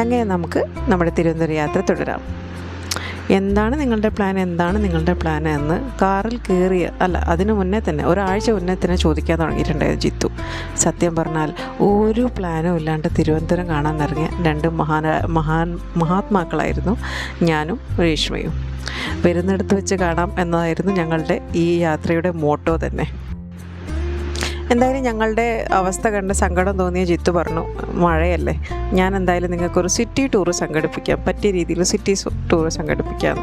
അങ്ങനെ നമുക്ക് നമ്മുടെ തിരുവനന്തപുരം യാത്ര തുടരാം. എന്താണ് നിങ്ങളുടെ പ്ലാൻ എന്ന് കാറിൽ കയറിയ അതിനു മുന്നേ തന്നെ ഒരാഴ്ച മുന്നേ തന്നെ ചോദിക്കാൻ തുടങ്ങിയിട്ടുണ്ടായിരുന്നു ജിത്തു. സത്യം പറഞ്ഞാൽ ഒരു പ്ലാനും ഇല്ലാണ്ട് തിരുവനന്തപുരം കാണാൻ ഇറങ്ങിയ രണ്ട് മഹാത്മാക്കളായിരുന്നു ഞാനും രേഷ്മയും. വരുന്നിടത്ത് വെച്ച് കാണാം എന്നതായിരുന്നു ഞങ്ങളുടെ ഈ യാത്രയുടെ മോട്ടോ തന്നെ. എന്തായാലും ഞങ്ങളുടെ അവസ്ഥ കണ്ട് സങ്കടം തോന്നിയ ജിത്തു പറഞ്ഞു, മഴയല്ലേ, ഞാൻ എന്തായാലും നിങ്ങൾക്കൊരു സിറ്റി ടൂറ് സംഘടിപ്പിക്കാം, പറ്റിയ രീതിയിൽ സിറ്റി ടൂറ് സംഘടിപ്പിക്കാം.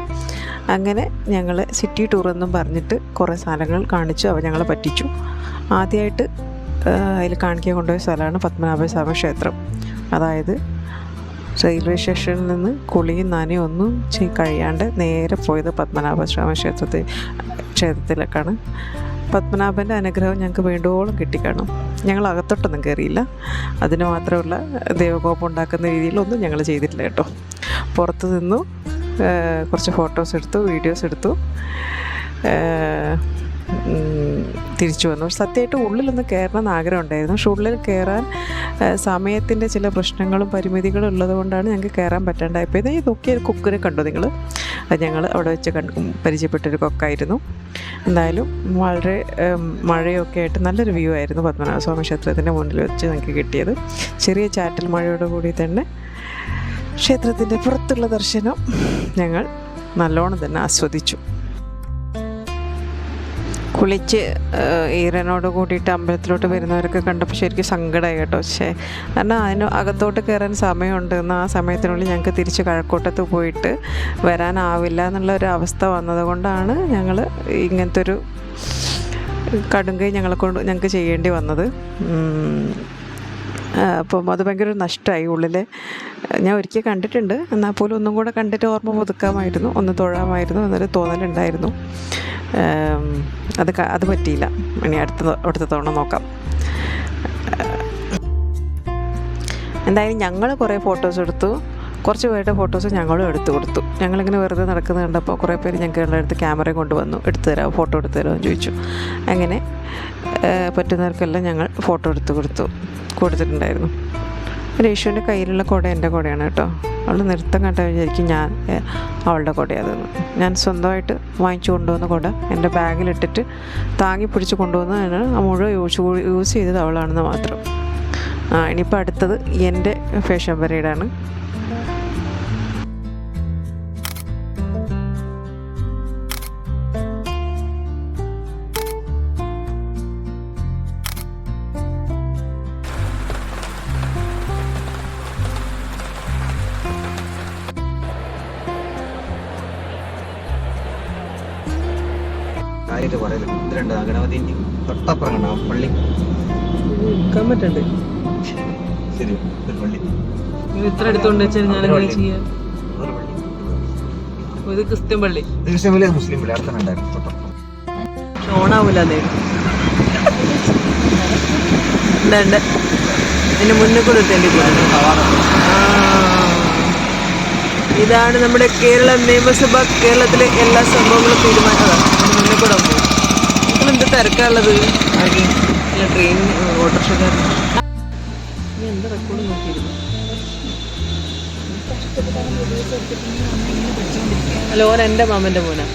അങ്ങനെ ഞങ്ങൾ സിറ്റി ടൂറെന്നും പറഞ്ഞിട്ട് കുറേ സ്ഥലങ്ങൾ കാണിച്ചു. അവ ഞങ്ങളെ പറ്റിച്ചു. ആദ്യമായിട്ട് അതിൽ കാണിക്കാൻ കൊണ്ടുപോയ സ്ഥലമാണ് പത്മനാഭസ്വാമി ക്ഷേത്രം. അതായത് റെയിൽവേ സ്റ്റേഷനിൽ നിന്ന് കുളിയും നനയും ഒന്നും കഴിയാണ്ട് നേരെ പോയത് പത്മനാഭസ്വാമി ക്ഷേത്രത്തിലേക്കാണ്. പത്മനാഭൻ്റെ അനുഗ്രഹം ഞങ്ങൾക്ക് വേണ്ടുവോളം കിട്ടിക്കാണും. ഞങ്ങൾ അകത്തോട്ടൊന്നും കയറിയില്ല. അതിന് മാത്രമുള്ള ദൈവകോപം ഉണ്ടാക്കുന്ന രീതിയിലൊന്നും ഞങ്ങൾ ചെയ്തിട്ടില്ല കേട്ടോ. പുറത്ത് നിന്നു കുറച്ച് ഫോട്ടോസ് എടുത്തു, വീഡിയോസ് എടുത്തു, തിരിച്ചു വന്നു. സത്യമായിട്ട് ഉള്ളിലൊന്ന് കയറണമെന്ന് ആഗ്രഹം ഉണ്ടായിരുന്നു. പക്ഷെ ഉള്ളിൽ കയറാൻ സമയത്തിൻ്റെ ചില പ്രശ്നങ്ങളും പരിമിതികളും ഉള്ളത് കൊണ്ടാണ് ഞങ്ങൾക്ക് കയറാൻ പറ്റാണ്ടായപ്പോൾ. ഇത് നോക്കിയൊരു കൊക്കിനെ കണ്ടു നിങ്ങൾ? അത് ഞങ്ങൾ അവിടെ വെച്ച് പരിചയപ്പെട്ടൊരു കൊക്കായിരുന്നു. എന്തായാലും വളരെ മഴയൊക്കെ ആയിട്ട് നല്ലൊരു വ്യൂ ആയിരുന്നു പത്മനാഭസ്വാമി ക്ഷേത്രത്തിൻ്റെ മുന്നിൽ വെച്ച് ഞങ്ങൾക്ക് കിട്ടിയത്. ചെറിയ ചാറ്റൽ മഴയോടുകൂടി തന്നെ ക്ഷേത്രത്തിൻ്റെ പുറത്തുള്ള ദർശനം ഞങ്ങൾ നല്ലോണം തന്നെ ആസ്വദിച്ചു. കുളിച്ച് ഈറനോട് കൂടിയിട്ട് അമ്പലത്തിലോട്ട് വരുന്നവരൊക്കെ കണ്ടപ്പോൾ ശരിക്കും സങ്കടമായി കേട്ടോ. പക്ഷേ കാരണം അതിന് അകത്തോട്ട് കയറാൻ സമയമുണ്ട് എന്ന് ആ സമയത്തിനുള്ളിൽ ഞങ്ങൾക്ക് തിരിച്ച് കഴക്കൂട്ടത്ത് പോയിട്ട് വരാനാവില്ല എന്നുള്ള ഒരു അവസ്ഥ വന്നതുകൊണ്ടാണ് ഞങ്ങൾ ഇങ്ങനത്തെ ഒരു കടുങ്കൈ ഞങ്ങൾക്ക് ചെയ്യേണ്ടി വന്നത്. അപ്പം അത് ഭയങ്കര ഒരു ഉള്ളിൽ. ഞാൻ ഒരിക്കൽ കണ്ടിട്ടുണ്ട്, എന്നാൽ പോലും ഒന്നും കൂടെ കണ്ടിട്ട് ഓർമ്മ പുതുക്കാമായിരുന്നു, ഒന്ന് തൊഴാമായിരുന്നു എന്നൊരു തോന്നലുണ്ടായിരുന്നു. അത് പറ്റിയില്ല. ഇനി അടുത്ത തവണ നോക്കാം. എന്തായാലും ഞങ്ങൾ കുറേ ഫോട്ടോസ് എടുത്തു. കുറച്ച് പേരുടെ ഫോട്ടോസ് ഞങ്ങളും എടുത്തു കൊടുത്തു. ഞങ്ങളിങ്ങനെ വെറുതെ നടക്കുന്നത് കണ്ടപ്പോൾ കുറേ പേര് ഞങ്ങളുടെ അടുത്ത് ക്യാമറയും കൊണ്ടുവന്നു. എടുത്തു തരാമോ, ഫോട്ടോ എടുത്തു തരാമോ എന്ന് ചോദിച്ചു. അങ്ങനെ പറ്റുന്നവർക്കെല്ലാം ഞങ്ങൾ ഫോട്ടോ കൊടുത്തിട്ടുണ്ടായിരുന്നു. രേഷുവിൻ്റെ കയ്യിലുള്ള കുട എൻ്റെ കുടയാണ് കേട്ടോ. അവൾ നൃത്തം കണ്ടാൽ വിചാരിക്കും ഞാൻ അവളുടെ കുടയാതെന്ന്. ഞാൻ സ്വന്തമായിട്ട് വാങ്ങിച്ചു കൊണ്ടുവന്ന കുട എൻ്റെ ബാഗിലിട്ടിട്ട് താങ്ങി പിടിച്ച് കൊണ്ടുവന്നതിന് മുഴുവൻ യൂസ് ചെയ്തത് അവളാണെന്ന് മാത്രം. ഇനിയിപ്പോൾ അടുത്തത് എൻ്റെ ഫാഷൻ പരേഡാണ്. ഗണപതി തൊട്ടപ്പുറം പള്ളി പറ്റുന്നുണ്ട്. ശരി, പള്ളി ഇത്ര എടുത്തോണ്ട് വെച്ചാൽ ഞാനെങ്ങനെ ചെയ്യാം? ഇത് ക്രിസ്ത്യൻ പള്ളി, മുസ്ലിം പള്ളി അടുത്ത ഉണ്ടായിരുന്നു. ഓണാവൂല അല്ലേ? എന്താണ്ട് അതിന്റെ മുന്നിൽ കൂടെ എത്തേണ്ടി ഇതാണ് നമ്മുടെ കേരള നിയമസഭ. കേരളത്തിലെ എല്ലാ സംഭവങ്ങളും തീരുമാനമാണ് മുന്നിൽ കൂടെ പോകും. എന്ത് തിരക്കാനുള്ളത്? ട്രെയിൻ ഓട്ടോറിക്ഷക്കാരൻ എന്ത് റെക്കോർഡ് നോക്കിയിരുന്നു. അല്ല, ഓൻ എൻ്റെ മാമൻ്റെ മോനാ.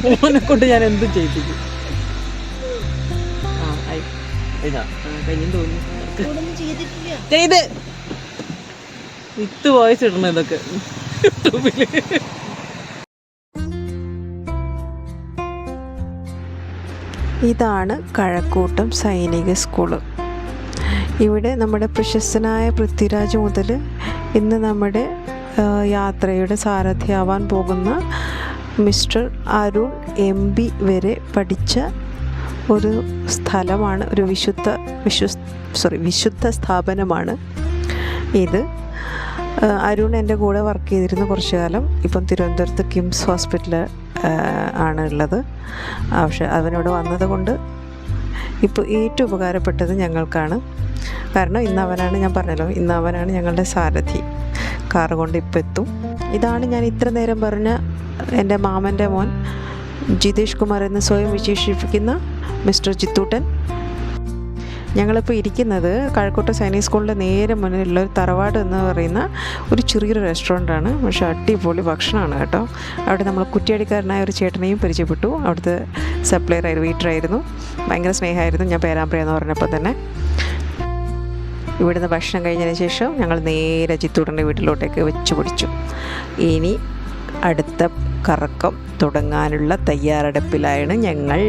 മോനെ കൊണ്ട് ഞാൻ എന്തും ചെയ്യിപ്പിക്കും. കഴിഞ്ഞു തോന്നുന്നു ചെയ്ത് വിത്ത് വോയിസ് ഇടണം ഇതൊക്കെ യൂട്യൂബില്. ഇതാണ് കഴക്കൂട്ടം സൈനിക സ്കൂള്. ഇവിടെ നമ്മുടെ പ്രശസ്തനായ പൃഥ്വിരാജ് മുതൽ ഇന്ന് നമ്മുടെ യാത്രയുടെ സാരഥിയാവാൻ പോകുന്ന മിസ്റ്റർ അരുൺ MP വരെ പഠിച്ച ഒരു സ്ഥലമാണ്, ഒരു വിശുദ്ധ സ്ഥാപനമാണ് ഇത്. അരുൺ എൻ്റെ കൂടെ വർക്ക് ചെയ്തിരുന്നു കുറച്ചു കാലം. ഇപ്പം തിരുവനന്തപുരത്ത് കിംസ് ഹോസ്പിറ്റൽ ആണ് ഉള്ളത്. പക്ഷേ അവനോട് വന്നത് കൊണ്ട് ഇപ്പോൾ ഏറ്റവും ഉപകാരപ്പെട്ടത് ഞങ്ങൾക്കാണ്. കാരണം ഇന്നവനാണ്, ഞാൻ പറഞ്ഞല്ലോ, ഇന്നവനാണ് ഞങ്ങളുടെ സാരഥി. കാറ് കൊണ്ട് ഇപ്പോൾ എത്തും. ഇതാണ് ഞാൻ ഇത്ര നേരം പറഞ്ഞ എൻ്റെ മാമൻ്റെ മോൻ ജിതേഷ് കുമാർ എന്ന് സ്വയം വിശേഷിപ്പിക്കുന്ന മിസ്റ്റർ ജിത്തൂട്ടൻ. ഞങ്ങളിപ്പോൾ ഇരിക്കുന്നത് കഴക്കൂട്ടം സൈനിക് സ്കൂളിൻ്റെ നേരെ മുന്നിലുള്ള ഒരു തറവാട് എന്ന് പറയുന്ന ഒരു ചെറിയൊരു റെസ്റ്റോറൻ്റാണ്. പക്ഷേ അടിപൊളി ഭക്ഷണമാണ് കേട്ടോ. അവിടെ നമ്മൾ കുറ്റിയടിക്കാരനായ ഒരു ചേട്ടനെയും പരിചയപ്പെട്ടു. അവിടുത്തെ സപ്ലയർ വെയിറ്ററായിരുന്നു. ഭയങ്കര സ്നേഹമായിരുന്നു. ഞാൻ പേരാമ്പ്ര എന്ന് പറഞ്ഞപ്പോൾ തന്നെ. ഇവിടുന്ന് ഭക്ഷണം കഴിഞ്ഞതിന് ശേഷം ഞങ്ങൾ നേരെ ചിത്തൂടൻ്റെ വീട്ടിലോട്ടേക്ക് വെച്ച് പിടിച്ചു. ഇനി അടുത്ത കറക്കം തുടങ്ങാനുള്ള തയ്യാറെടുപ്പിലാണ് ഞങ്ങൾ.